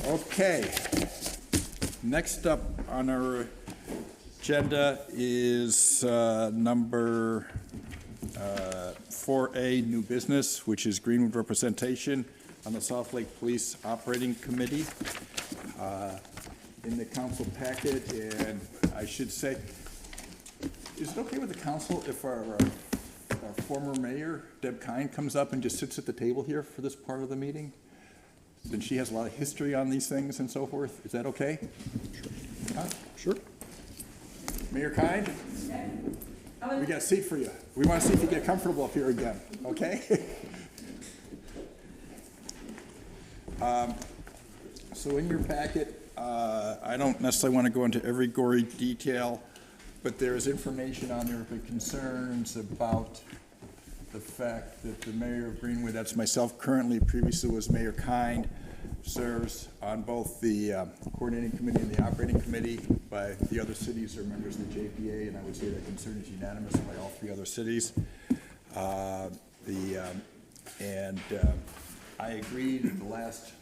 Okay. Next up on our agenda is number 4A, new business, which is Greenwood representation on the South Lake Police Operating Committee. In the council packet, and I should say, is it okay with the council if our former mayor, Deb Kine, comes up and just sits at the table here for this part of the meeting? Since she has a lot of history on these things and so forth. Is that okay? Sure. Huh? Sure. Mayor Kine? We got a seat for you. We want to see if you get comfortable up here again, okay? So in your packet, I don't necessarily want to go into every gory detail, but there is information on there for concerns about the fact that the mayor of Greenwood, that's myself currently, previously was Mayor Kind, serves on both the coordinating committee and the operating committee. By the other cities are members of the JPA, and I would say that concern is unanimous by all three other cities. I agreed at the last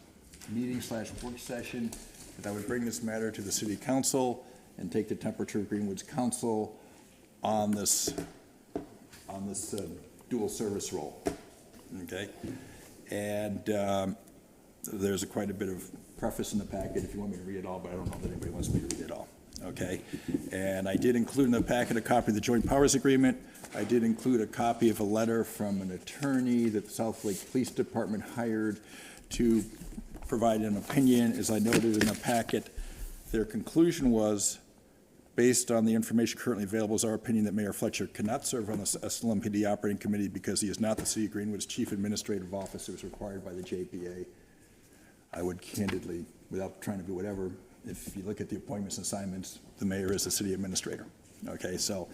meeting/work session that I would bring this matter to the city council and take the temperature of Greenwood's council on this dual service role. Okay, and there's quite a bit of preface in the packet if you want me to read it all, but I don't know that anybody wants me to read it all. Okay, and I did include in the packet a copy of the Joint Powers Agreement. I did include a copy of a letter from an attorney that the South Lake Police Department hired to provide an opinion. As I noted in the packet, their conclusion was, based on the information currently available, is our opinion that Mayor Fletcher cannot serve on the SLMPD Operating Committee because he is not the City of Greenwood's Chief Administrative Officer as required by the JPA. I would candidly, without trying to do whatever, if you look at the appointments and assignments, the mayor is the city administrator. Okay, so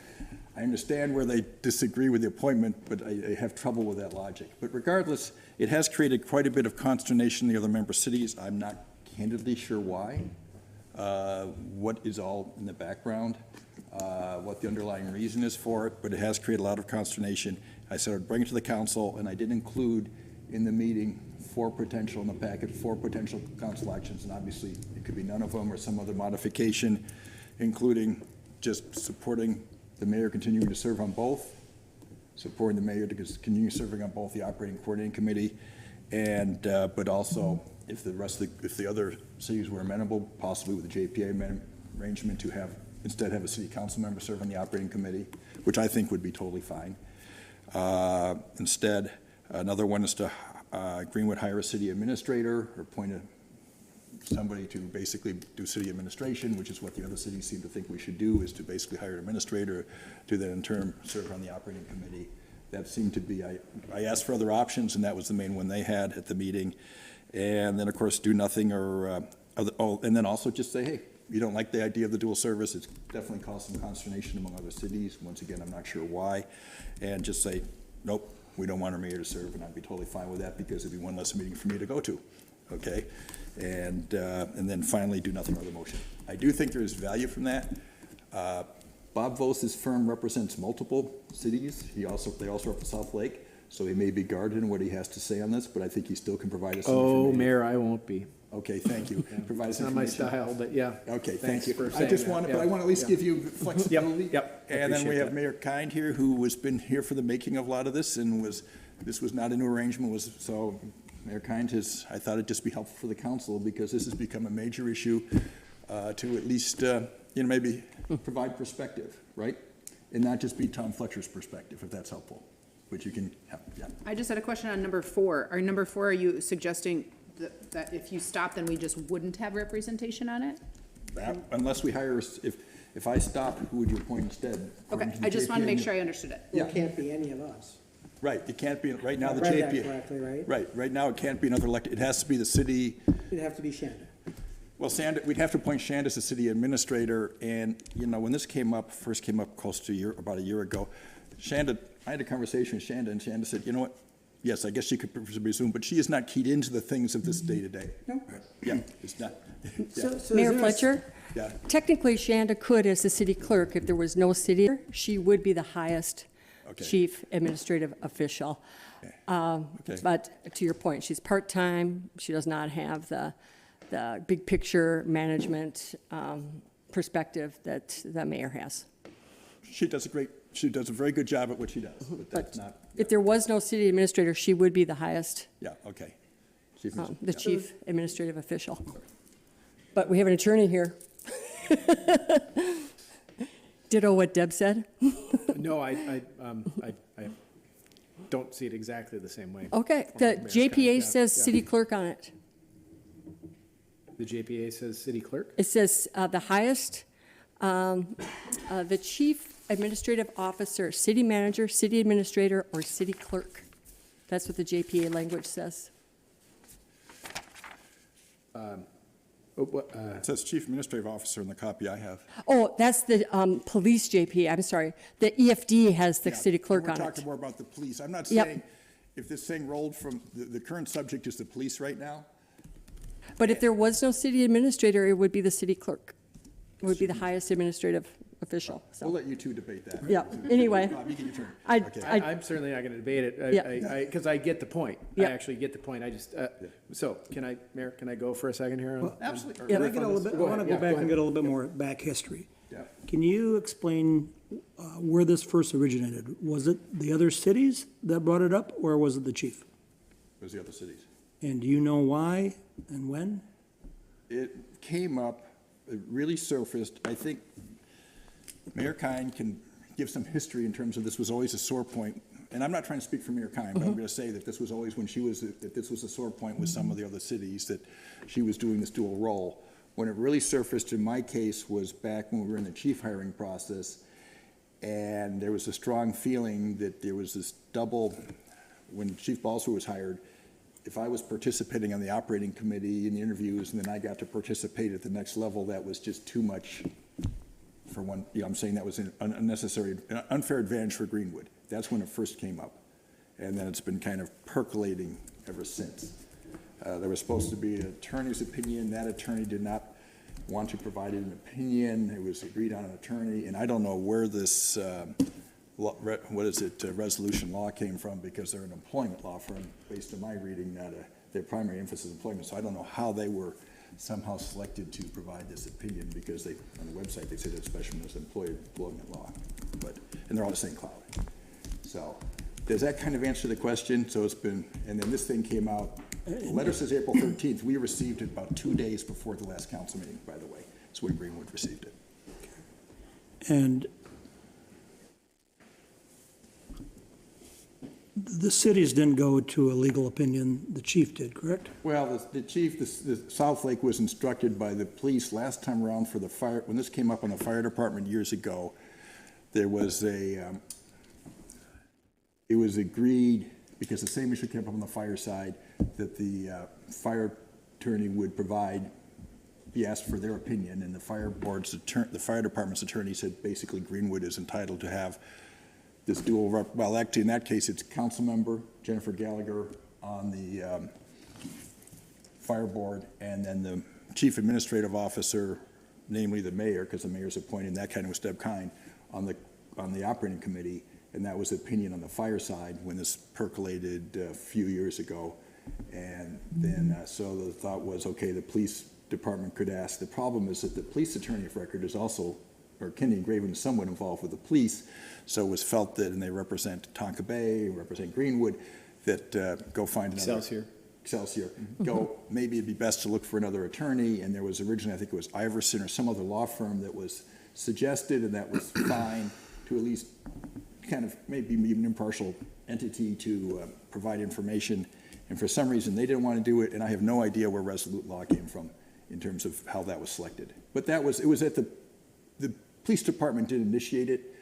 I understand where they disagree with the appointment, but I have trouble with that logic. But regardless, it has created quite a bit of consternation in the other member cities. I'm not candidly sure why. What is all in the background, what the underlying reason is for it, but it has created a lot of consternation. I said I'd bring it to the council, and I did include in the meeting four potential council actions, and obviously it could be none of them or some other modification, including just supporting the mayor continuing to serve on both, supporting the mayor to continue serving on both the operating coordinating committee, and but also if the other cities were amenable, possibly with the JPA arrangement to instead have a city council member serve on the operating committee, which I think would be totally fine. Instead, another one is to Greenwood hire a city administrator or appoint somebody to basically do city administration, which is what the other cities seem to think we should do, is to basically hire an administrator to then in turn serve on the operating committee. That seemed to be, I asked for other options, and that was the main one they had at the meeting. And then, of course, do nothing and then also just say, hey, you don't like the idea of the dual service. It's definitely caused some consternation among other cities. Once again, I'm not sure why. And just say, nope, we don't want our mayor to serve, and I'd be totally fine with that because it'd be one less meeting for me to go to. Okay, and then finally do nothing other motion. I do think there is value from that. Bob Vose's firm represents multiple cities. They also represent South Lake, so he may be guarded in what he has to say on this, but I think he still can provide us some information. Oh, Mayor, I won't be. Okay, thank you. Provide us It's not my style, but yeah. Okay, thank you. For I just that. want, but I want to at least give you flexibility. Yep. And then we have that. Mayor Kind here, who has been here for the making of a lot of this, and this was not a new arrangement. So Mayor Kind I thought it'd just be helpful for the council because this has become a major issue to at least maybe provide perspective, right? And not just be Tom Fletcher's perspective, if that's helpful, which you can have. Yeah. I just had a question on number 4. Are you suggesting that if you stop, then we just wouldn't have representation on it? Unless we hire, if I stop, who would you appoint instead? Okay, I just want to make sure I understood it. It can't be any of us. Right, it can't be, right now the I read JPA. that correctly, right? Right now it can't be another elected, it has to be the city. It'd have to be Shanda. Well, we'd have to appoint Shanda as the city administrator, and, when this first came up close to about a year ago, I had a conversation with Shanda, and Shanda said, you know what, yes, I guess she could presume, but she is not keyed into the things of this day-to-day. No. Yeah, it's not. So Mayor is there Fletcher? Yeah. Technically, Shanda could, as the city clerk, if there was no city, she would be the highest chief administrative official. Okay. But to your point, she's part-time. She does not have the the big picture management perspective that the mayor has. She does a very good job at what she does, but that's not, If there was no city administrator, she would be the highest, yeah, okay. Chief the yeah. chief administrative official. But we have an attorney here. Ditto what Deb said. No, I don't see it exactly the same way. Okay, the Mayor's comment, JPA yeah, says yeah. city clerk on it. The JPA says city clerk? It says the highest, the chief administrative officer, city manager, city administrator, or city clerk. That's what the JPA language says. It says Chief Administrative Officer in the copy I have. Oh, that's the police JPA, I'm sorry. The EFD has the Yeah, city clerk on We're talking it. more about the police. I'm not Yep. saying, if this thing rolled from, the current subject is the police right now. But if there was no city administrator, it would be the city clerk. It would be the highest administrative official, We'll so. let you two debate that. Yeah, anyway. Bob, you get your turn. I- Okay. I'm certainly not going to debate it, Yeah. because I get the point. I Yeah. actually get the point. I just, so, Mayor, can I go for a second here? Absolutely. I wanna get a little bit, I wanna go back and get a little bit more back history. Yeah. Can you explain where this first originated? Was it the other cities that brought it up, or was it the chief? Those are the other cities. And do you know why and when? It came up, it really surfaced, I think Mayor Kine can give some history in terms of this was always a sore point. And I'm not trying to speak for Mayor Kine, but I'm going to say that this was always when she was, that this was a sore point with some of the other cities, that she was doing this dual role. When it really surfaced in my case was back when we were in the chief hiring process, and there was a strong feeling that there was this double, when Chief Balser was hired, if I was participating on the operating committee in the interviews, and then I got to participate at the next level, that was just too much for one, I'm saying that was an unnecessary, an unfair advantage for Greenwood. That's when it first came up. And then it's been kind of percolating ever since. There was supposed to be an attorney's opinion. That attorney did not want to provide an opinion. It was agreed on an attorney, and I don't know where this, resolution law came from, because they're an employment law firm, based on my reading, not their primary emphasis is employment. So I don't know how they were somehow selected to provide this opinion, because they, on the website, they say that special is employment law, and they're all the same cloud. So, does that kind of answer the question? So it's been, and then this thing came out, the letter says April 13th, we received it about 2 days before the last council meeting, by the way. That's when Greenwood received it. And the cities didn't go to a legal opinion, the chief did, correct? Well, the chief, the South Lake was instructed by the police last time around for the fire, when this came up on the fire department years ago, there was it was agreed, because the same issue came up on the fire side, that the fire attorney would be asked for their opinion, and the fire department's attorney said basically Greenwood is entitled to have this dual well, actually, in that case, it's council member Jennifer Gallagher on the fire board, and then the chief administrative officer, namely the mayor, because the mayor's appointed, and that kind of was Deb Kine, on the operating committee, and that was the opinion on the fire side when this percolated a few years ago. And then, so the thought was, okay, the police department could ask. The problem is that the police attorney of record is also, or Kenny Graven is somewhat involved with the police, so it was felt that, and they represent Tonka Bay, represent Greenwood, that go find another. Excelsior. Go, maybe it'd be best to look for another attorney, and there was originally, I think it was Iverson or some other law firm that was suggested, and that was fine to at least kind of maybe even impartial entity to provide information. And for some reason, they didn't want to do it, and I have no idea where Resolute Law came from in terms of how that was selected. But it was at the police department did initiate it.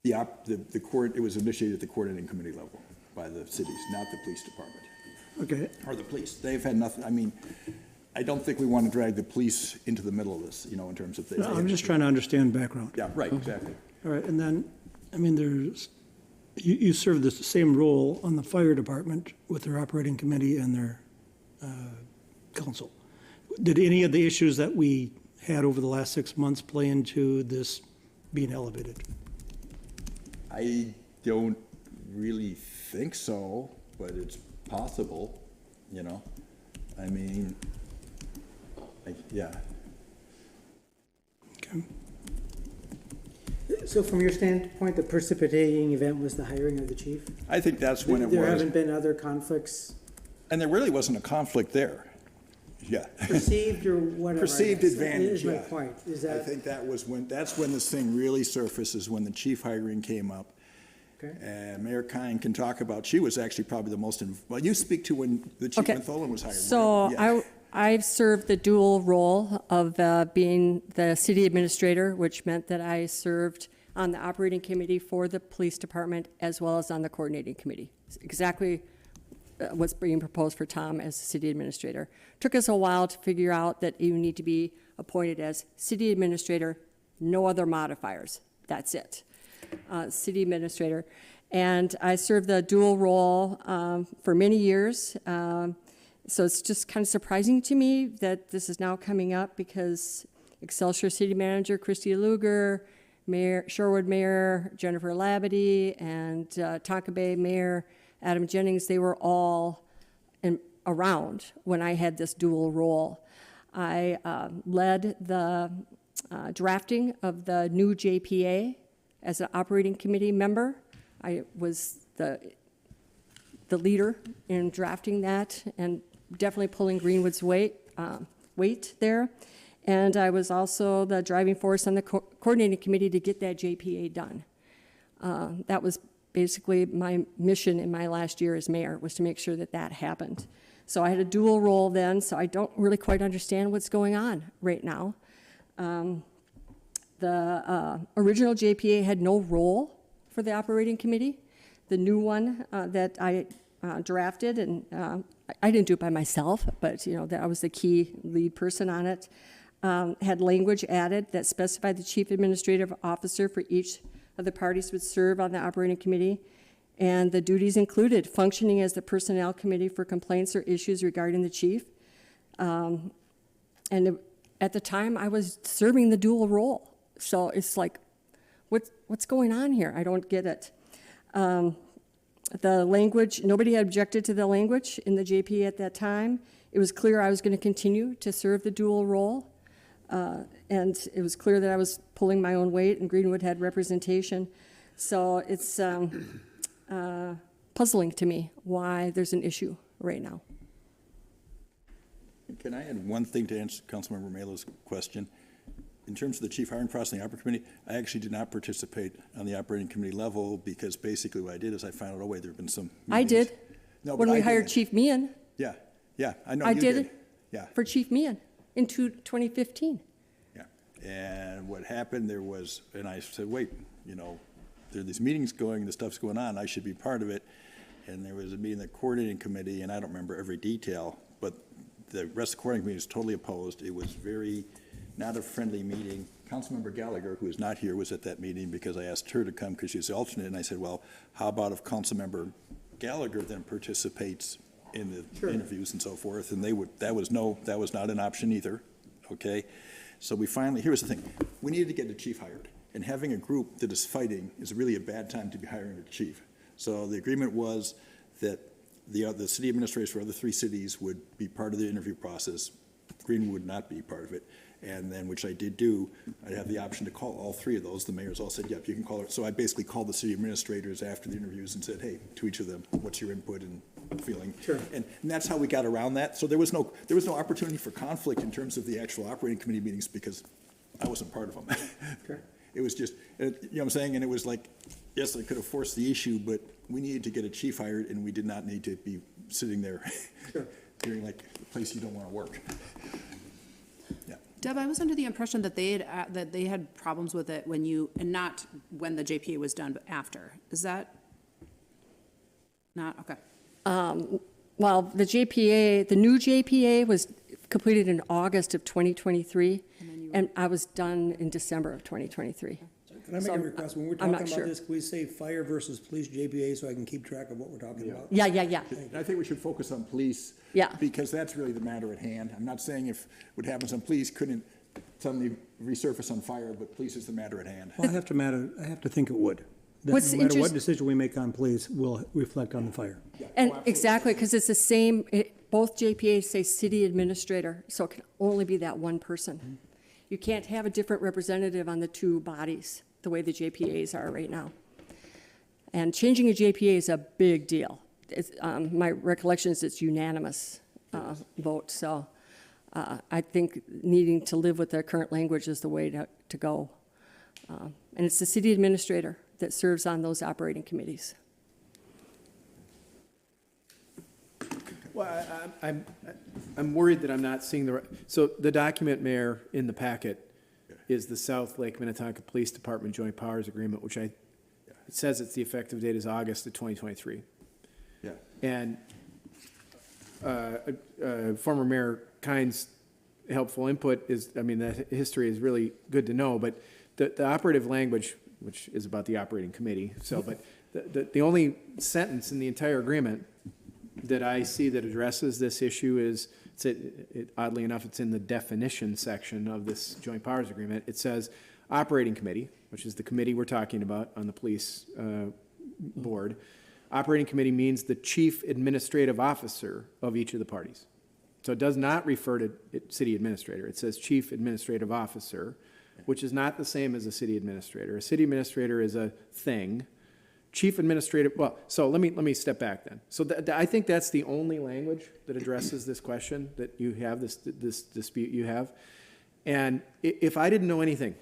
The court, it was initiated at the coordinating committee level by the cities, not the police department. Okay. Or the police. They've had nothing, I mean, I don't think we want to drag the police into the middle of this, in terms of. No, I'm just trying to understand background. Yeah, right, exactly. All right, and then, I mean, you serve the same role on the fire department with their operating committee and their council. Did any of the issues that we had over the last 6 months play into this being elevated? I don't really think so, but it's possible, I mean, Yeah. Okay. So from your standpoint, the precipitating event was the hiring of the chief? I think that's when it There was. haven't been other conflicts And there really wasn't a conflict there. Yeah. perceived or whatever? I Perceived guess, advantage, is my yeah. point. Is I that, think that's when this thing really surfaces, when the chief hiring came up. okay? And Mayor Kine can talk about, she was actually probably the most, well, you speak to when the chief, Okay. when Tholen was hired. So Yeah. I've served the dual role of being the city administrator, which meant that I served on the operating committee for the police department as well as on the coordinating committee. It's exactly what's being proposed for Tom as the city administrator. Took us a while to figure out that you need to be appointed as city administrator, no other modifiers. That's it. City administrator. And I served the dual role for many years. So it's just kind of surprising to me that this is now coming up because Excelsior City Manager Christy Luger, Mayor, Shorewood Mayor Jennifer Labadie, and Tonka Bay Mayor Adam Jennings, they were all around when I had this dual role. I led the drafting of the new JPA as an operating committee member. I was the leader in drafting that and definitely pulling Greenwood's weight there. And I was also the driving force on the coordinating committee to get that JPA done. That was basically my mission in my last year as mayor, was to make sure that that happened. So I had a dual role then, so I don't really quite understand what's going on right now. The original JPA had no role for the operating committee. The new one that I drafted, and I didn't do it by myself, but that I was the key lead person on it, had language added that specified the chief administrative officer for each of the parties would serve on the operating committee, and the duties included functioning as the personnel committee for complaints or issues regarding the chief. And at the time, I was serving the dual role. So it's like, what's going on here? I don't get it. The language, nobody had objected to the language in the JPA at that time. It was clear I was going to continue to serve the dual role. And it was clear that I was pulling my own weight and Greenwood had representation. So it's puzzling to me why there's an issue right now. Can I add one thing to answer Councilmember Melo's question? In terms of the chief hiring process and the operating committee, I actually did not participate on the operating committee level because basically what I did is I found out, oh wait, there have been some meetings. I did. No, when but we I hired didn't. Chief Meehan. Yeah, I know I you did did. it Yeah, for Chief Meehan in 2015. yeah. And what happened there was, and I said, wait, there are these meetings going, the stuff's going on, I should be part of it. And there was a meeting, the coordinating committee, and I don't remember every detail, but the rest of the coordinating committee was totally opposed. It was very not a friendly meeting. Councilmember Gallagher, who is not here, was at that meeting because I asked her to come because she's the alternate, and I said, well, how about if Councilmember Gallagher then participates in the interviews and so forth, and that was not an option either, okay? So we finally, here's the thing, we needed to get a chief hired, and having a group that is fighting is really a bad time to be hiring a chief. So the agreement was that the city administrators for other three cities would be part of the interview process. Greenwood would not be part of it. And then, which I did do, I had the option to call all three of those. The mayors all said, yep, you can call it. So I basically called the city administrators after the interviews and said, hey, to each of them, what's your input and feeling? Sure. And that's how we got around that. So there was no opportunity for conflict in terms of the actual operating committee meetings because I wasn't part of them. Sure. It was just, you know what I'm saying? And it was like, yes, I could have forced the issue, but we needed to get a chief hired and we did not need to be sitting there Sure. hearing like a place you don't want to work. Yeah. Deb, I was under the impression that they had problems with it and not when the JPA was done, but after. Is that not, okay. Well, the new JPA was completed in August of 2023, and I was done in December of 2023. Can I make So a request? When we're I'm not talking sure. about this, can we say fire versus police JPA so I can keep track of what we're talking about? Yeah. And I think we should focus on police. Yeah. Because that's really the matter at hand. I'm not saying if what happens on police couldn't suddenly resurface on fire, but police is the matter at hand. Well, I have to think it would. That What's no matter what interest- decision we make on police will reflect on the fire. And exactly, because it's the same, both JPAs say city administrator, so it can only be that one person. You can't have a different representative on the two bodies, the way the JPAs are right now. And changing a JPA is a big deal. My recollection is it's unanimous vote, so I think needing to live with the current language is the way to go. And it's the city administrator that serves on those operating committees. Well, I'm worried that I'm not seeing so the document, Mayor, in the packet is the South Lake Minnetonka Police Department Joint Powers Agreement, which it says it's the effective date is August of 2023. Yeah. And former Mayor Kine's helpful input that history is really good to know, but the operative language, which is about the operating committee, but the only sentence in the entire agreement that I see that addresses this issue is, oddly enough, it's in the definition section of this joint powers agreement. It says operating committee, which is the committee we're talking about on the police board. Operating committee means the chief administrative officer of each of the parties. So it does not refer to city administrator. It says chief administrative officer, which is not the same as a city administrator. A city administrator is a thing. Chief administrative, well, so let me step back then. So I think that's the only language that addresses this question that you have, this dispute you have. And if I didn't know anything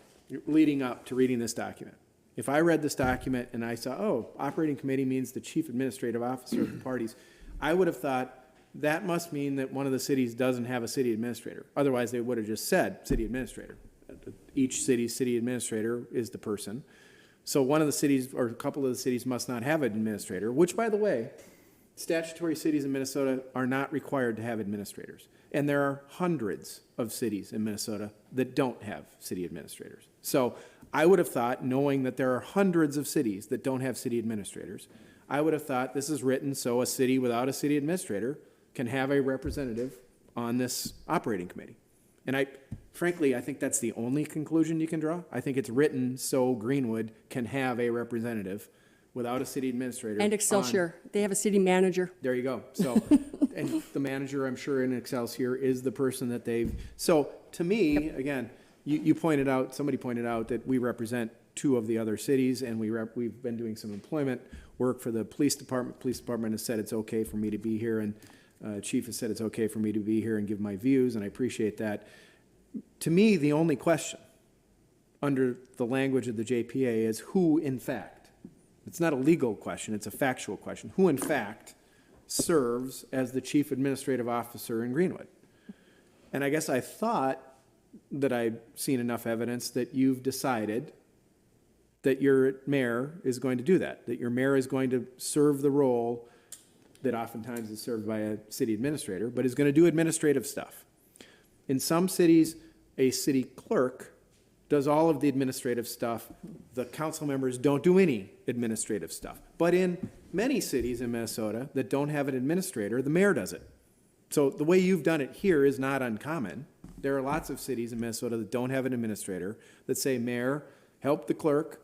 leading up to reading this document, if I read this document and I saw, oh, operating committee means the chief administrative officer of the parties, I would have thought that must mean that one of the cities doesn't have a city administrator. Otherwise, they would have just said city administrator. Each city's city administrator is the person. So one of the cities, or a couple of the cities, must not have an administrator, which, by the way, statutory cities in Minnesota are not required to have administrators. And there are hundreds of cities in Minnesota that don't have city administrators. So I would have thought, knowing that there are hundreds of cities that don't have city administrators, I would have thought this is written so a city without a city administrator can have a representative on this operating committee. And frankly, I think that's the only conclusion you can draw. I think it's written so Greenwood can have a representative without a city administrator. And Excelsior, they have a city manager. There you go. So, and the manager, I'm sure, in Excelsior is the person that so to me, again, you pointed out, somebody pointed out that we represent two of the other cities, and we've been doing some employment work for the police department. Police department has said it's okay for me to be here, and Chief has said it's okay for me to be here and give my views, and I appreciate that. To me, the only question under the language of the JPA is who, in fact, it's not a legal question, it's a factual question, who, in fact, serves as the chief administrative officer in Greenwood. And I guess I thought that I'd seen enough evidence that you've decided that your mayor is going to do that your mayor is going to serve the role that oftentimes is served by a city administrator, but is going to do administrative stuff. In some cities, a city clerk does all of the administrative stuff. The council members don't do any administrative stuff. But in many cities in Minnesota that don't have an administrator, the mayor does it. So the way you've done it here is not uncommon. There are lots of cities in Minnesota that don't have an administrator that say, Mayor, help the clerk,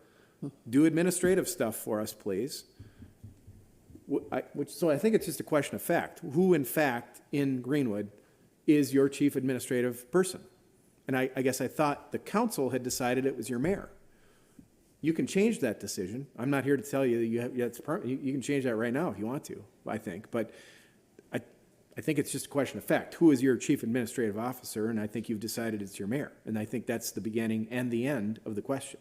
do administrative stuff for us, please. So I think it's just a question of fact. Who, in fact, in Greenwood is your chief administrative person? And I guess I thought the council had decided it was your mayor. You can change that decision. I'm not here to tell you that you can change that right now if you want to, I think. But I think it's just a question of fact. Who is your chief administrative officer? And I think you've decided it's your mayor. And I think that's the beginning and the end of the question.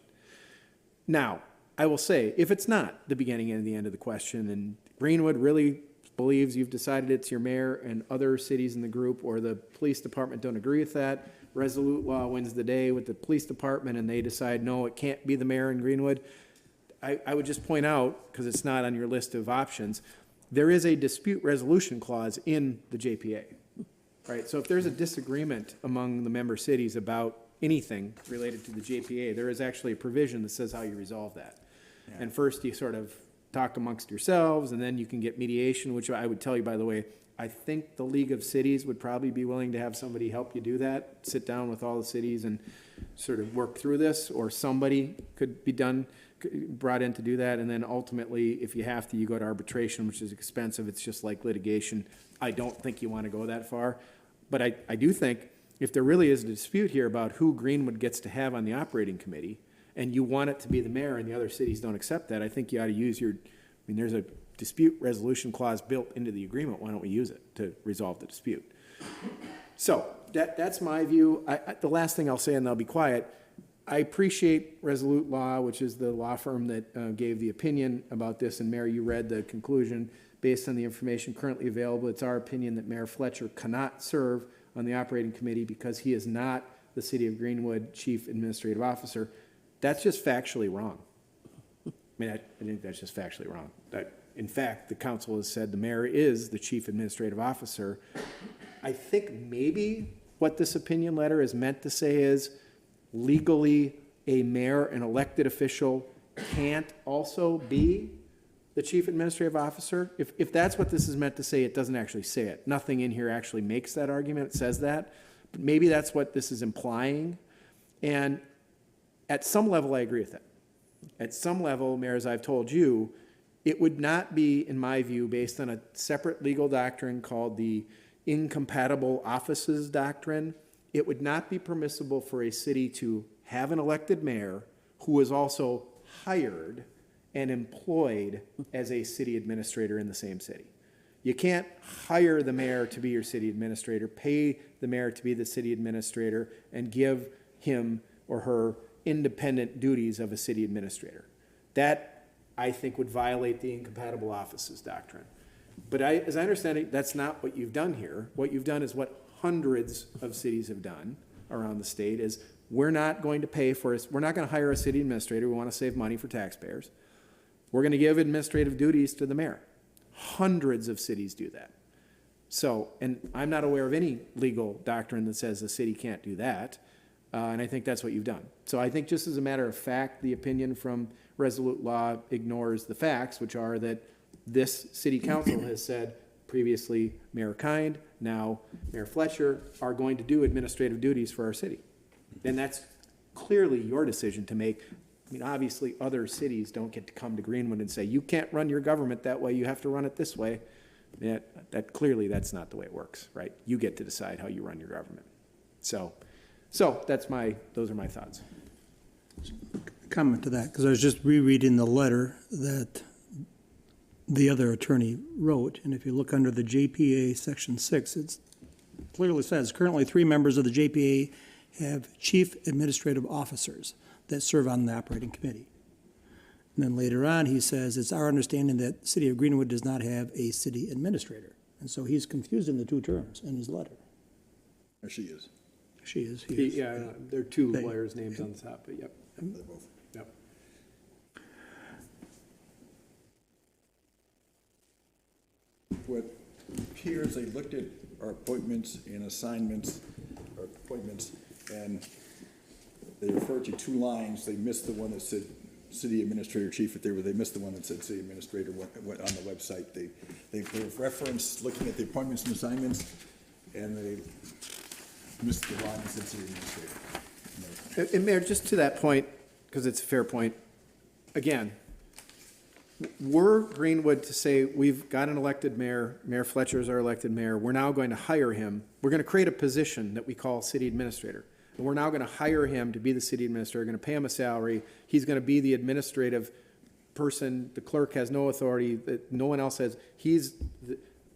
Now, I will say, if it's not the beginning and the end of the question, and Greenwood really believes you've decided it's your mayor and other cities in the group or the police department don't agree with that, Resolute Law wins the day with the police department and they decide, no, it can't be the mayor in Greenwood, I would just point out, because it's not on your list of options, there is a dispute resolution clause in the JPA, right? So if there's a disagreement among the member cities about anything related to the JPA, there is actually a provision that says how you resolve that. Yeah. And first you sort of talk amongst yourselves, and then you can get mediation, which I would tell you, by the way, I think the League of Cities would probably be willing to have somebody help you do that, sit down with all the cities and sort of work through this, or somebody could brought in to do that, and then ultimately, if you have to, you go to arbitration, which is expensive, it's just like litigation. I don't think you want to go that far, but I do think if there really is a dispute here about who Greenwood gets to have on the operating committee, and you want it to be the mayor and the other cities don't accept that, I think you ought to use there's a dispute resolution clause built into the agreement, why don't we use it to resolve the dispute? So, that's my view. The last thing I'll say, and I'll be quiet, I appreciate Resolute Law, which is the law firm that gave the opinion about this, and Mayor, you read the conclusion. Based on the information currently available, it's our opinion that Mayor Fletcher cannot serve on the operating committee because he is not the City of Greenwood Chief Administrative Officer. That's just factually wrong. I mean, I think that's just factually wrong. In fact, the council has said the mayor is the Chief Administrative Officer. I think maybe what this opinion letter is meant to say is legally a mayor, an elected official, can't also be the Chief Administrative Officer. If that's what this is meant to say, it doesn't actually say it. Nothing in here actually makes that argument. It says that. But maybe that's what this is implying. And at some level, I agree with that. At some level, Mayor, as I've told you, it would not be, in my view, based on a separate legal doctrine called the Incompatible Offices Doctrine, it would not be permissible for a city to have an elected mayor who is also hired and employed as a city administrator in the same city. You can't hire the mayor to be your city administrator, pay the mayor to be the city administrator, and give him or her independent duties of a city administrator. That, I think, would violate the Incompatible Offices Doctrine. But as I understand it, that's not what you've done here. What you've done is what hundreds of cities have done around the state is we're not going to pay for we're not going to hire a city administrator. We want to save money for taxpayers. We're going to give administrative duties to the mayor. Hundreds of cities do that. So, and I'm not aware of any legal doctrine that says the city can't do that. And I think that's what you've done. So I think just as a matter of fact, the opinion from Resolute Law ignores the facts, which are that this city council has said previously Mayor Kind, now Mayor Fletcher, are going to do administrative duties for our city. And that's clearly your decision to make. I mean, obviously, other cities don't get to come to Greenwood and say, you can't run your government that way, you have to run it this way. That clearly, that's not the way it works, right? You get to decide how you run your government. So those are my thoughts. Comment to that, because I was just rereading the letter that the other attorney wrote, and if you look under the JPA Section 6, it clearly says, currently 3 members of the JPA have chief administrative officers that serve on the operating committee. And then later on, he says, it's our understanding that the City of Greenwood does not have a city administrator. And so he's confusing the two terms in his letter. Or she is. She is, he is. Yeah, there are two lawyers' names on the top, but yep. They're both. Yep. What appears, they looked at our appointments and assignments, or appointments, and they referred to 2 lines. They missed the one that said city administrator chief, they missed the one that said city administrator on the website. They referenced looking at the appointments and assignments, and they missed the line that said city administrator. And Mayor, just to that point, because it's a fair point, again, were Greenwood to say, we've got an elected mayor, Mayor Fletcher is our elected mayor, we're now going to hire him, we're going to create a position that we call city administrator. And we're now going to hire him to be the city administrator, going to pay him a salary, he's going to be the administrative person, the clerk has no authority, that no one else has,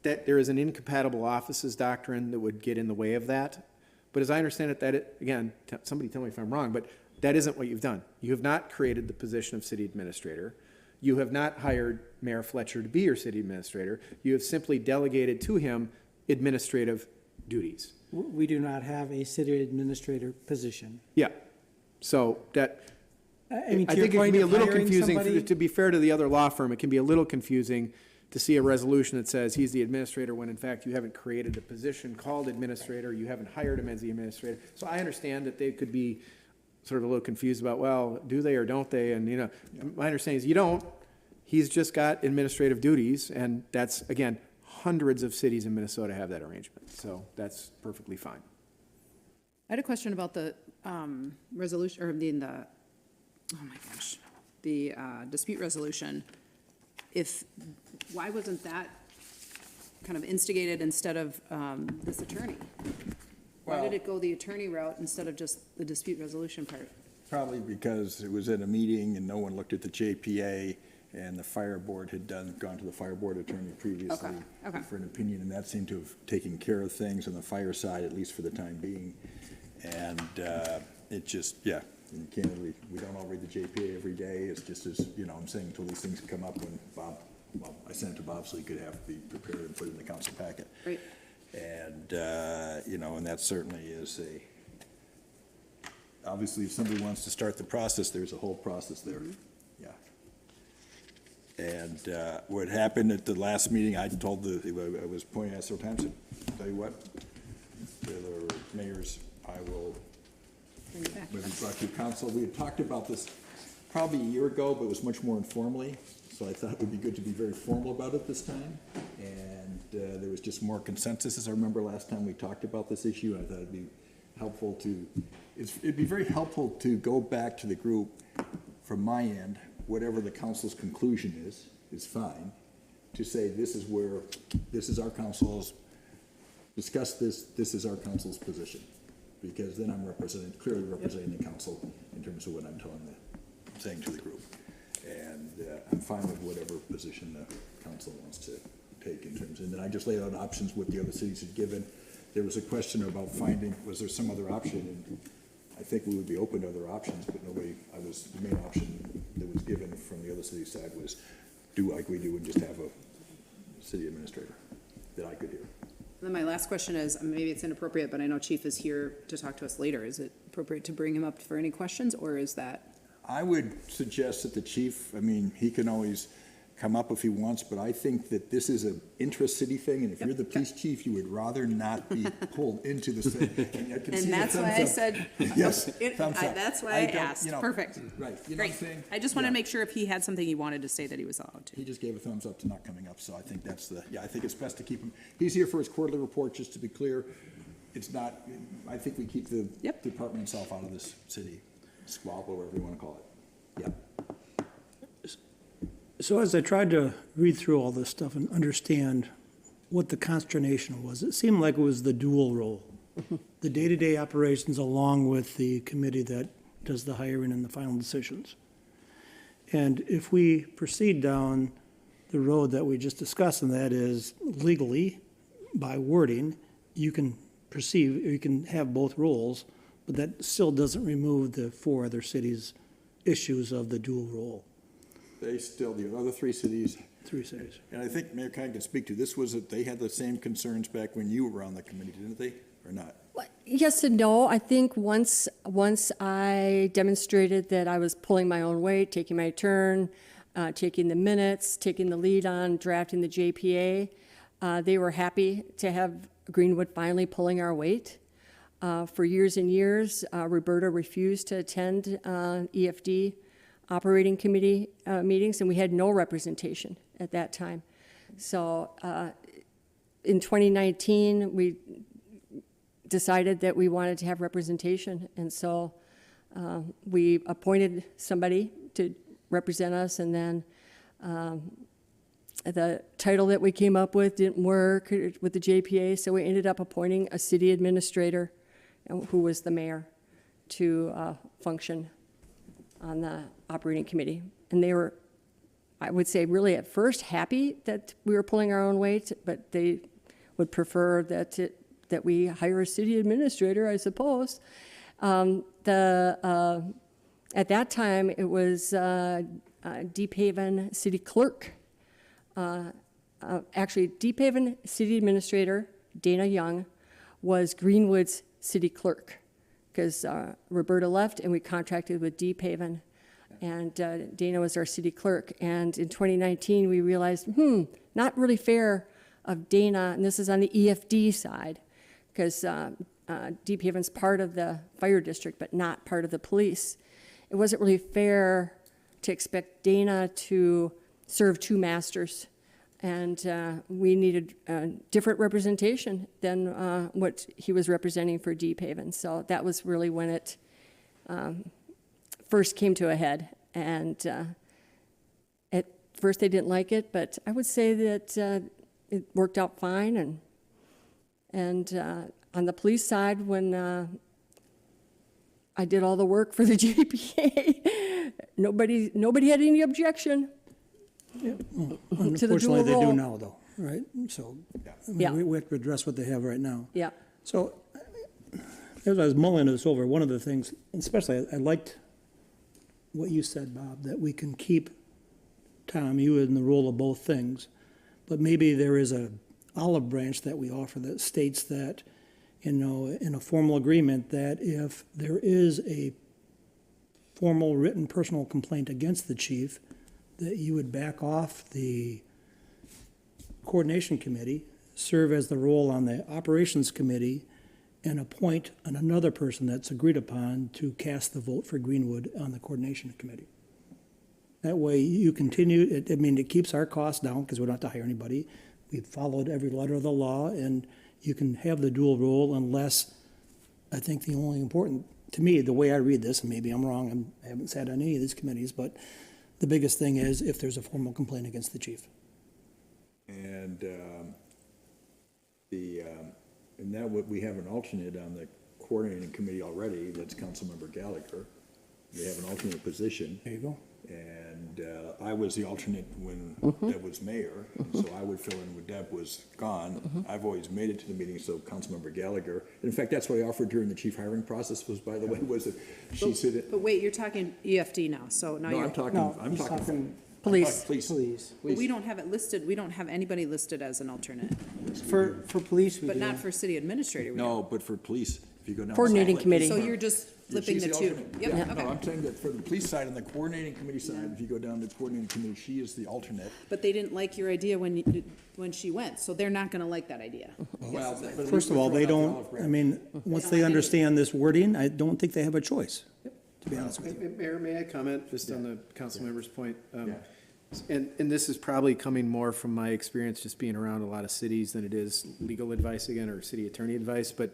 that there is an incompatible offices doctrine that would get in the way of that. But as I understand it, again, somebody tell me if I'm wrong, but that isn't what you've done. You have not created the position of city administrator. You have not hired Mayor Fletcher to be your city administrator. You have simply delegated to him administrative duties. We do not have a city administrator position. Yeah. So that, I mean, I to your think it can point be a of little hiring confusing, somebody- to be fair to the other law firm, it can be a little confusing to see a resolution that says he's the administrator when in fact you haven't created a position called administrator, you haven't hired him as the administrator. So I understand that they could be sort of a little confused about, well, do they or don't they? And, you know, my understanding is you don't. He's just got administrative duties, and that's, again, hundreds of cities in Minnesota have that arrangement. So that's perfectly fine. I had a question about the resolution, or oh my gosh, the dispute resolution, why wasn't that kind of instigated instead of this attorney? Why did Well- it go the attorney route instead of just the dispute resolution part? Probably because it was at a meeting and no one looked at the JPA, and the fire board had gone to the fire board attorney previously okay. for an opinion, and that seemed to have taken care of things on the fire side, at least for the time being. And it just, yeah, and candidly, we don't all read the JPA every day. It's just as, I'm saying, until these things come up when Bob, I sent it to Bob so he could be prepared and put it in the council packet. Right. And, and that certainly is obviously, if somebody wants to start the process, there's a whole process there, yeah. And what happened at the last meeting, I was pointing out several times, I'll tell you what, the mayors, I will, Bring it back. when we brought to council, we had talked about this probably a year ago, but it was much more informally, so I thought it would be good to be very formal about it this time. And there was just more consensus, as I remember last time we talked about this issue, and I thought it'd be helpful it'd be very helpful to go back to the group from my end, whatever the council's conclusion is fine, to say this is our council's, discuss this is our council's position. Because then I'm clearly representing the council in terms of what I'm saying to the group. And I'm fine with whatever position the council wants to take in terms, and then I just laid out options what the other cities had given. There was a question about was there some other option, and I think we would be open to other options, but the main option that was given from the other city side was do like we do and just have a city administrator that I could hear. Then my last question is, maybe it's inappropriate, but I know Chief is here to talk to us later. Is it appropriate to bring him up for any questions, or is that? I would suggest that the chief, he can always come up if he wants, but I think that this is an intra-city thing, and if you're the police chief, you would rather not be pulled into this thing. And that's why I said. Yes, thumbs up. That's why I asked. Perfect. Right, you know what I'm Great. saying? I just wanted to Yeah. make sure if he had something he wanted to say that he was allowed to. He just gave a thumbs up to not coming up, so I think I think it's best to keep him. He's here for his quarterly report, just to be clear. It's not, I think we keep the Yep. department itself out of this city squabble, whatever you want to call it. Yeah. So as I tried to read through all this stuff and understand what the consternation was, it seemed like it was the dual role. The day-to-day operations along with the committee that does the hiring and the final decisions. And if we proceed down the road that we just discussed, and that is legally, by wording, you can have both roles, but that still doesn't remove the 4 other cities' issues of the dual role. The other 3 cities, 3 cities. and I think Mayor Kine can speak to, this was that they had the same concerns back when you were on the committee, didn't they, or not? Yes and no. I think once I demonstrated that I was pulling my own weight, taking my turn, taking the minutes, taking the lead on drafting the JPA, they were happy to have Greenwood finally pulling our weight. For years and years, Roberta refused to attend EFD operating committee meetings, and we had no representation at that time. So in 2019, we decided that we wanted to have representation, and so we appointed somebody to represent us, and then the title that we came up with didn't work with the JPA, so we ended up appointing a city administrator, who was the mayor, to function on the operating committee. And they were, I would say, really at first happy that we were pulling our own weight, but they would prefer that we hire a city administrator, I suppose. At that time, it was Deep Haven City Clerk. Actually, Deep Haven City Administrator Dana Young was Greenwood's City Clerk, because Roberta left and we contracted with Deep Haven, and Dana was our city clerk. And in 2019, we realized, not really fair of Dana, and this is on the EFD side, because Deep Haven's part of the fire district, but not part of the police. It wasn't really fair to expect Dana to serve 2 masters, and we needed different representation than what he was representing for Deep Haven. So that was really when it first came to a head. And at first, they didn't like it, but I would say that it worked out fine. And on the police side, when I did all the work for the JPA, nobody had any objection to the dual Unfortunately, they do role. now, though, right? So, I mean, Yeah. we have to address what they have right now. Yeah. So, as I was mulling this over, one of the things, especially, I liked what you said, Bob, that we can keep, Tom, you in the role of both things, but maybe there is a olive branch that we offer that states that, in a formal agreement, that if there is a formal written personal complaint against the chief, that you would back off the coordination committee, serve as the role on the operations committee, and appoint another person that's agreed upon to cast the vote for Greenwood on the coordination committee. That way you continue, it keeps our costs down because we don't have to hire anybody. We've followed every letter of the law, and you can have the dual role unless, I think the only important, to me, the way I read this, and maybe I'm wrong, I haven't sat on any of these committees, but the biggest thing is if there's a formal complaint against the chief. And and that we have an alternate on the coordinating committee already, that's Councilmember Gallagher. We have an alternate position. There you go. And I was the alternate when Deb was mayor, so I would fill in when Deb was gone. I've always made it to the meeting, so Councilmember Gallagher, and in fact, that's what I offered during the chief hiring process was, by the way, was that she said, But wait, you're talking EFD now, so now no, you're. I'm talking, No, I'm he's talking. talking Police. police. But we don't have it listed, we don't have anybody listed as an alternate, For police, we but do. not for city administrator. we No, but for police, if you go down. Coordinating the committee. So you're just flipping She's the two. alternate. Yep, Yeah, no, okay. I'm saying that for the police side and the coordinating committee side, if you go down to the coordinating committee, she is the alternate. But they didn't like your idea when she went, so they're not gonna like that idea. Well, but at least First of all, we're they throwing out the don't, olive branch. once they understand this wording, I don't think they have a choice, to be honest with you. Mayor, may I comment just on the council member's point? Yeah. And this is probably coming more from my experience just being around a lot of cities than it is legal advice again, or city attorney advice, but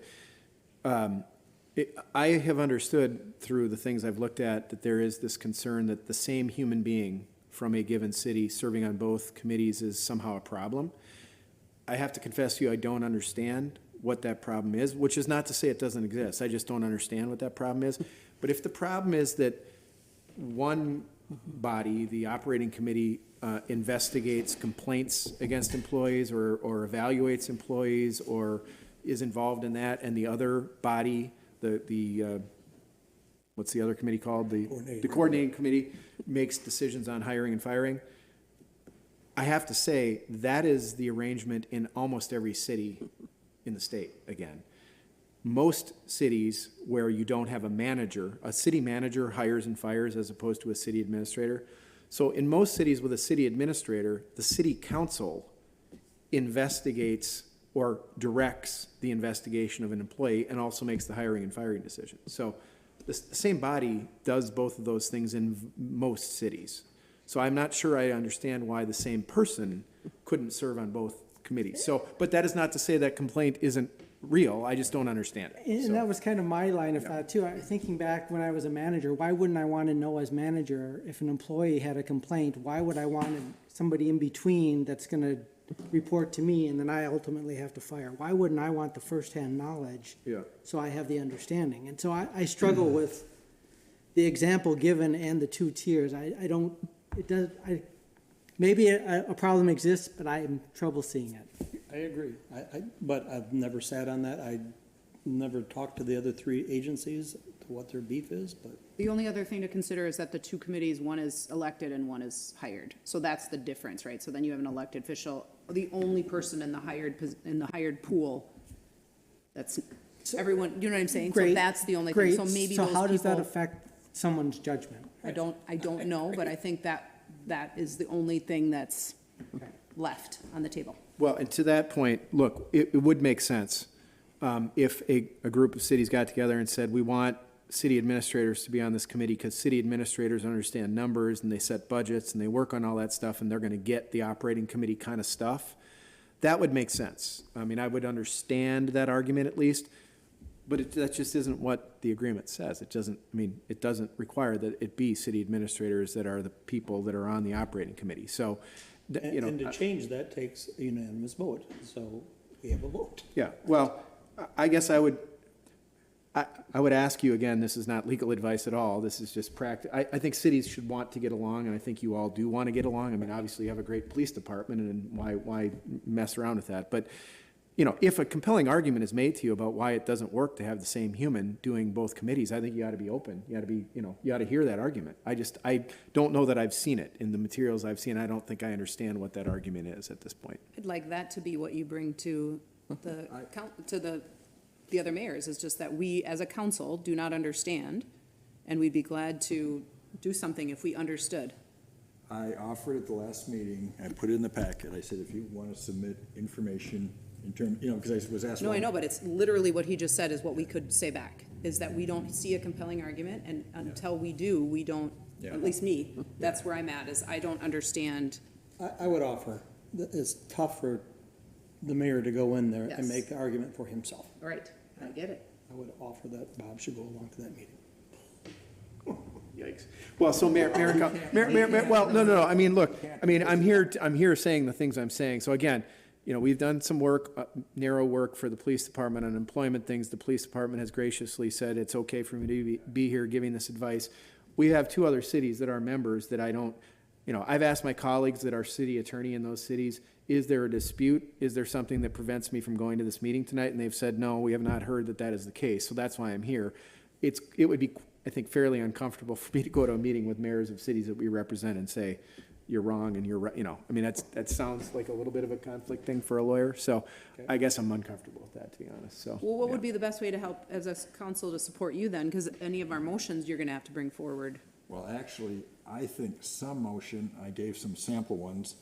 I have understood through the things I've looked at that there is this concern that the same human being from a given city serving on both committees is somehow a problem. I have to confess to you, I don't understand what that problem is, which is not to say it doesn't exist. I just don't understand what that problem is. But if the problem is that one body, the operating committee, investigates complaints against employees or evaluates employees or is involved in that, and the other body, the what's the other committee called? The coordinating committee makes decisions on hiring and firing. I have to say, that is the arrangement in almost every city in the state, again. Most cities where you don't have a manager, a city manager hires and fires as opposed to a city administrator. So in most cities with a city administrator, the city council investigates or directs the investigation of an employee and also makes the hiring and firing decision. So the same body does both of those things in most cities. So I'm not sure I understand why the same person couldn't serve on both committees. So, but that is not to say that complaint isn't real, I just don't understand it. And So- that was kind of my line of thought too. Thinking back when I was a manager, why wouldn't I want to know as manager if an employee had a complaint? Why would I want somebody in between that's going to report to me and then I ultimately have to fire? Why wouldn't I want the firsthand knowledge? Yeah. So I have the understanding. And so I struggle with the example given and the two tiers. I don't, it does, maybe a problem exists, but I am trouble seeing it. I agree. But I've never sat on that. I never talked to the other three agencies to what their beef is, but. The only other thing to consider is that the two committees, one is elected and one is hired. So that's the difference, right? So then you have an elected official, the only person in the hired pool. That's everyone, you know what I'm saying? So Great. that's the only thing. Great. So maybe So those how does that people, affect someone's judgment? I don't know, but I think that is the only thing that's left on the table. Well, and to that point, look, it would make sense if a group of cities got together and said, we want city administrators to be on this committee because city administrators understand numbers and they set budgets and they work on all that stuff and they're going to get the operating committee kind of stuff. That would make sense. I mean, I would understand that argument at least. But that just isn't what the agreement says. It doesn't, I mean, it doesn't require that it be city administrators that are the people that are on the operating committee. So, you know. And to change that takes a unanimous vote, so we have a vote. Yeah, well, I guess I would ask you, again, this is not legal advice at all, this is just practice. I think cities should want to get along, and I think you all do want to get along. I mean, obviously, you have a great police department, and why mess around with that? But, you know, if a compelling argument is made to you about why it doesn't work to have the same human doing both committees, I think you ought to be open. You ought to be, you know, you ought to hear that argument. I don't know that I've seen it in the materials I've seen. I don't think I understand what that argument is at this point. I'd like that to be what you bring to the other mayors, is just that we, as a council, do not understand, and we'd be glad to do something if we understood. I offered at the last meeting, I put it in the packet, I said, if you want to submit information in terms, you know, because I was asked. No, I know, but it's literally what he just said is what we could say back, is that we don't see a compelling argument, and until we do, we don't, Yeah. at least me, that's where I'm at, is I don't understand. I would offer, that it's tough for the mayor to go in there Yes. and make the argument for himself. All right, I get it. I would offer that Bob should go along to that meeting. Yikes. Well, so Mayor, well, no, I mean, look, I mean, I'm here saying the things I'm saying. So again, you know, we've done some work, narrow work for the police department on employment things. The police department has graciously said it's okay for me to be here giving this advice. We have 2 other cities that are members that I don't, you know, I've asked my colleagues that are city attorney in those cities, is there a dispute? Is there something that prevents me from going to this meeting tonight? And they've said, no, we have not heard that that is the case. So that's why I'm here. It would be, I think, fairly uncomfortable for me to go to a meeting with mayors of cities that we represent and say, you're wrong and you're right. You know, I mean, that sounds like a little bit of a conflict thing for a lawyer. So I guess I'm uncomfortable with that, to be honest. So. Well, what would be the best way to help as a council to support you then? Because any of our motions, you're gonna have to bring forward. Well, actually, I think some motion, I gave some sample ones.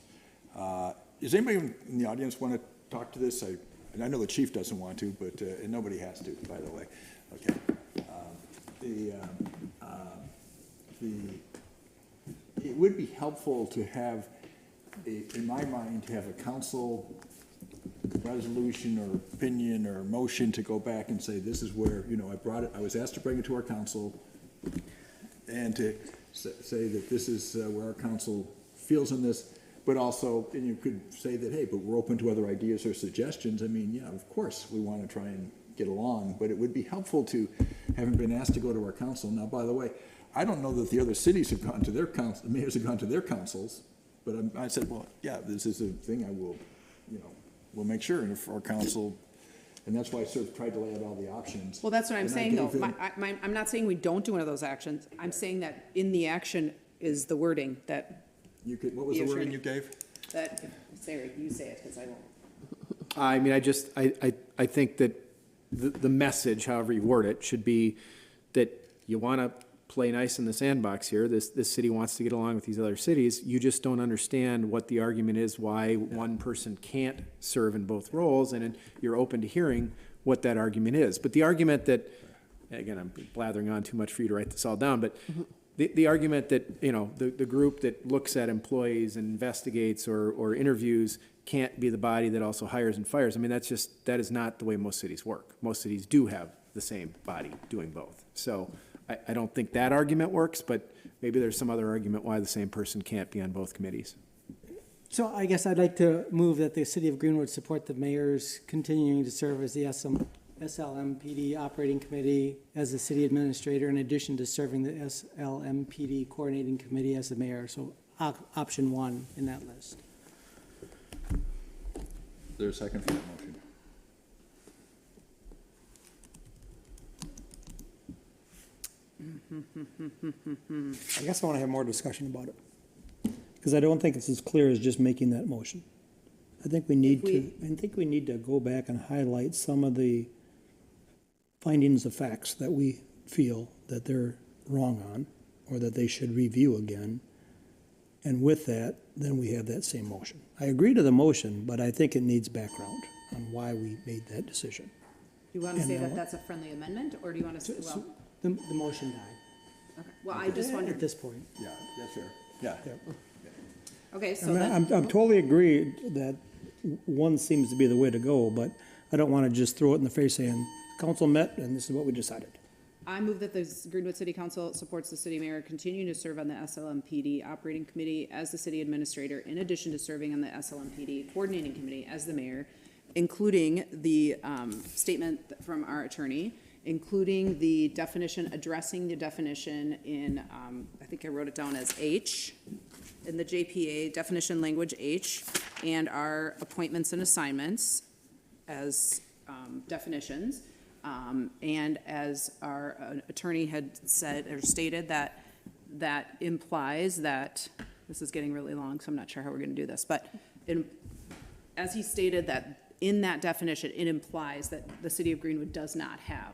Does anybody in the audience want to talk to this? And I know the chief doesn't want to, but, and nobody has to, by the way. Okay. It would be helpful to have, in my mind, to have a council resolution or opinion or motion to go back and say, this is where, you know, I was asked to bring it to our council, and to say that this is where our council feels on this, but also, and you could say that, hey, but we're open to other ideas or suggestions. I mean, yeah, of course, we want to try and get along, but it would be helpful to, having been asked to go to our council. Now, by the way, I don't know that the other cities have gone to their council, the mayors have gone to their councils, but I said, well, yeah, this is a thing I will, you know, we'll make sure, and if our council, and that's why I sort of tried to lay out all the options. Well, that's what I'm And I saying, though. gave them- I'm not saying we don't do one of those actions. I'm saying that in the action is the wording that, You could, what was the wording you gave? Sarah, you say it, because I won't. I mean, I think that the message, however you word it, should be that you want to play nice in the sandbox here. This city wants to get along with these other cities. You just don't understand what the argument is, why one person can't serve in both roles, and you're open to hearing what that argument is. But the argument that, again, I'm blathering on too much for you to write this all down, but the argument that, you know, the group that looks at employees and investigates or interviews can't be the body that also hires and fires. I mean, that is not the way most cities work. Most cities do have the same body doing both. So I don't think that argument works, but maybe there's some other argument why the same person can't be on both committees. So I guess I'd like to move that the city of Greenwood support the mayor's continuing to serve as the SLMPD operating committee as the city administrator, in addition to serving the SLMPD coordinating committee as the mayor. So option 1 in that list. Is there a second for that motion? I guess I want to have more discussion about it, because I don't think it's as clear as just making that motion. I think we need to go back and highlight some of the findings of facts that we feel that they're wrong on, or that they should review again. And with that, then we have that same motion. I agree to the motion, but I think it needs background on why we made that decision. Do you want to say that that's a friendly amendment, or do you want to say, well, The motion died okay. Well, I just at wondered, this point. Yeah, that's fair. Yeah. okay, so I mean, then, I'm totally agree that 1 seems to be the way to go, but I don't want to just throw it in the face saying, council met and this is what we decided. I move that the Greenwood City Council supports the city mayor continuing to serve on the SLMPD Operating Committee as the city administrator, in addition to serving on the SLMPD Coordinating Committee as the mayor, including the statement from our attorney, including the definition, addressing the definition in, I think I wrote it down as H, in the JPA, definition language H, and our appointments and assignments as definitions. And as our attorney had said or stated, that implies that, this is getting really long, so I'm not sure how we're gonna do this, but as he stated, that in that definition, it implies that the city of Greenwood does not have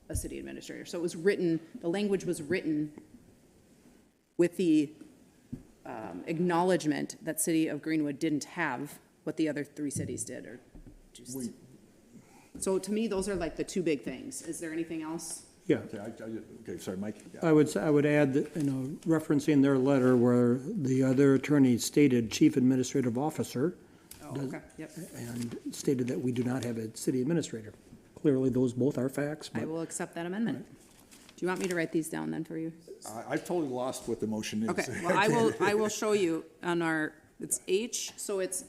a city administrator. So it was written, the language was written with the acknowledgement that city of Greenwood didn't have what the other three cities did, or just. So to me, those are like the two big things. Is there anything else? Yeah. Okay, sorry, Mike. Yeah. I would add that, referencing their letter where the other attorney stated chief administrative officer. Oh, okay, yep. And stated that we do not have a city administrator. Clearly, those both are facts, I but will accept that amendment. Do you want me to write these down then for you? I've totally lost what the motion is. Okay, well, I will show you on our, it's H, so it's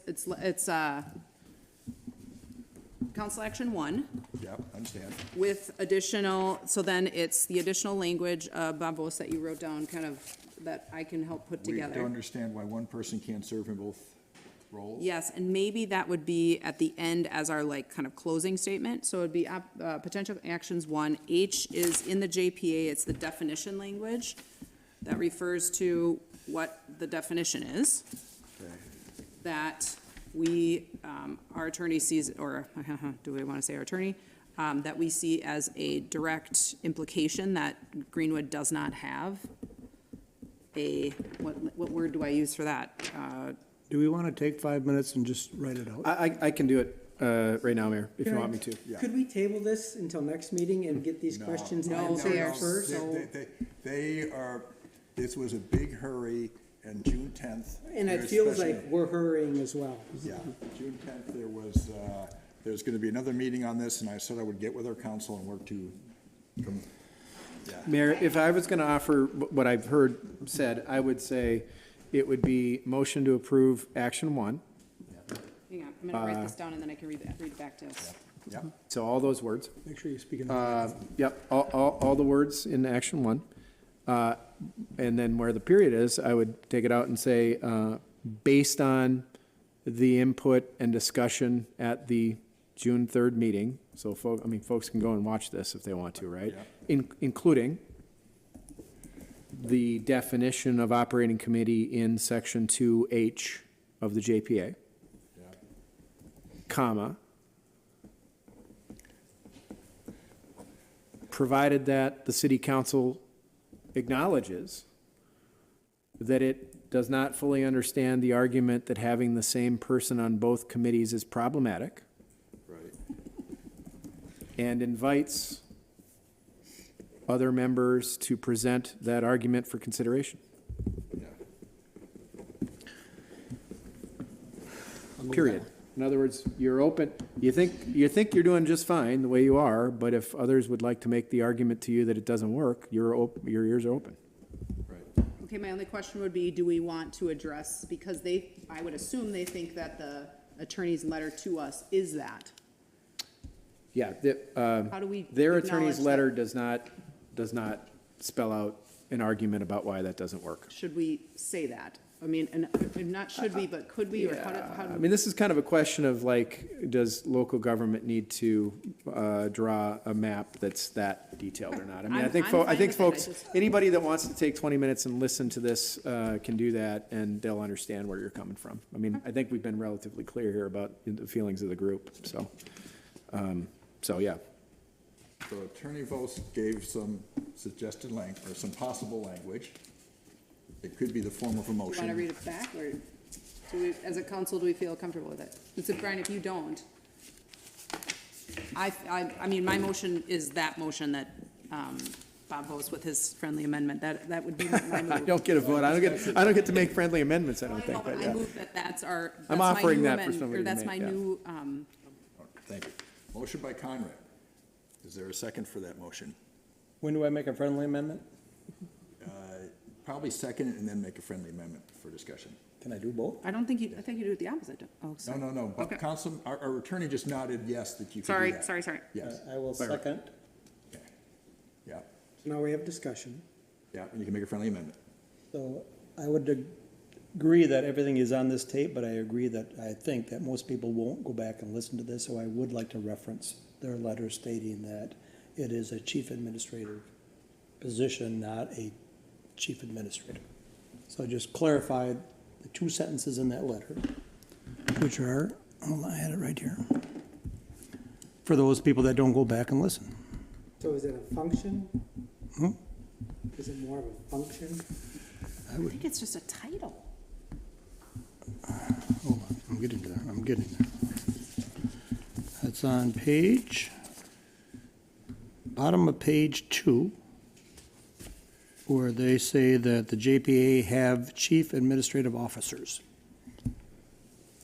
council action 1 Yeah, I understand. with additional, so then it's the additional language, Bob Vos, that you wrote down, kind of, that I can help put We don't together. understand why one person can't serve in both roles. Yes, and maybe that would be at the end as our like kind of closing statement. So it'd be potential actions 1. H is in the JPA, it's the definition language that refers to what the definition is. Okay. That we, our attorney sees, or do we want to say our attorney? That we see as a direct implication that Greenwood does not have a, what word do I use for that? do we want to take 5 minutes and just write it out? I can do it right now, Mayor, if you want me to. Could we table this until next meeting and get these questions No, answered they are first? They are, this was a big hurry, and June 10th. And it there's feels special- like we're hurrying as well. Yeah, June 10th, there's going to be another meeting on this, and I said I would get with our council and work to come, yeah. Mayor, if I was gonna offer what I've heard said, I would say it would be motion to approve action 1. Hang on, I'm gonna write this down and then I can read it back to us. Yeah, So all those words. Make sure you speak in. Yep, all the words in action 1. And then where the period is, I would take it out and say, based on the input and discussion at the June 3rd meeting, so folks can go and watch this if they want to, right? Including the definition of operating committee in section 2H of the JPA, comma, provided that the city council acknowledges that it does not fully understand the argument that having the same person on both committees is problematic, right. and invites other members to present that argument for consideration. Yeah. Period. In other words, you're open, you think you're doing just fine the way you are, but if others would like to make the argument to you that it doesn't work, your ears are open. Right. Okay, my only question would be, do we want to address, because I would assume they think that the attorney's letter to us is that. Yeah, How do we their acknowledge attorney's that? letter does not spell out an argument about why that doesn't work. Should we say that? I mean, and not should we, but could we, or how I do? mean, this is kind of a question of like, does local government need to draw a map that's that detailed or not? I mean, I I'm think fine with it, I folks, just- anybody that wants to take 20 minutes and listen to this can do that, and they'll understand where you're coming from. I mean, I think we've been relatively clear here about the feelings of the group, so, yeah. So Attorney Vos gave some suggested or some possible language. It could be the form of a Do you want to motion. read it back, or do we, as a council, do we feel comfortable with it? So Brian, if you don't, I mean, my motion is that motion that, Bob Vos with his friendly amendment, that would be my move. I don't get a vote, I don't get to make friendly amendments, I don't I know, think, but but I yeah. move that that's our, that's I'm my offering new that for amend- somebody or to that's make, my yeah. new, Thank you. Motion by Conrad, Is there a second for that motion? When do I make a friendly amendment? Probably second and then make a friendly amendment for discussion. Can I do both? I think you do it the opposite. Oh, No, sorry. no, no, but Okay. council, our attorney just nodded yes that you could do Sorry, that. sorry. Yes, I will second. okay. Yeah, Now we have discussion. yeah, and you can make a friendly amendment. So I would agree that everything is on this tape, but I agree that I think that most people won't go back and listen to this, so I would like to reference their letter stating that it is a chief administrator position, not a chief administrator. So just clarify the two sentences in that letter, which are, hold on, I had it right here, for those people that don't go back and listen. So is it a function? Hmm? Is it more of a function? I think it's just a title. Hold on, I'm getting there, That's on bottom of page 2, where they say that the JPA have chief administrative officers,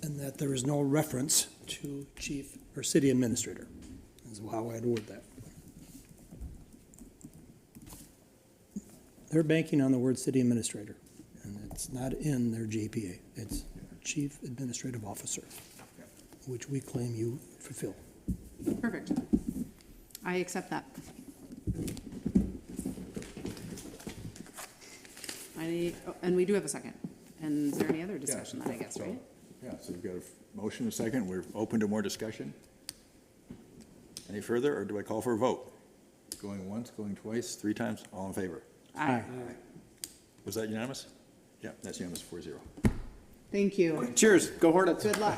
and that there is no reference to chief or city administrator, is how I'd word that. They're banking on the word city administrator, and it's not in their JPA. It's chief administrative officer, which we claim you fulfill. Perfect. I accept that. And we do have a second. And is there any other discussion then, I guess, right? Yeah, so we've got a motion, a second, we're open to more discussion. Any further, or do I call for a vote? Going once, going twice, 3 times, all in favor? Aye. Was that unanimous? Yeah, that's unanimous, 4-0. Thank you. Cheers, go Hornets. Good luck.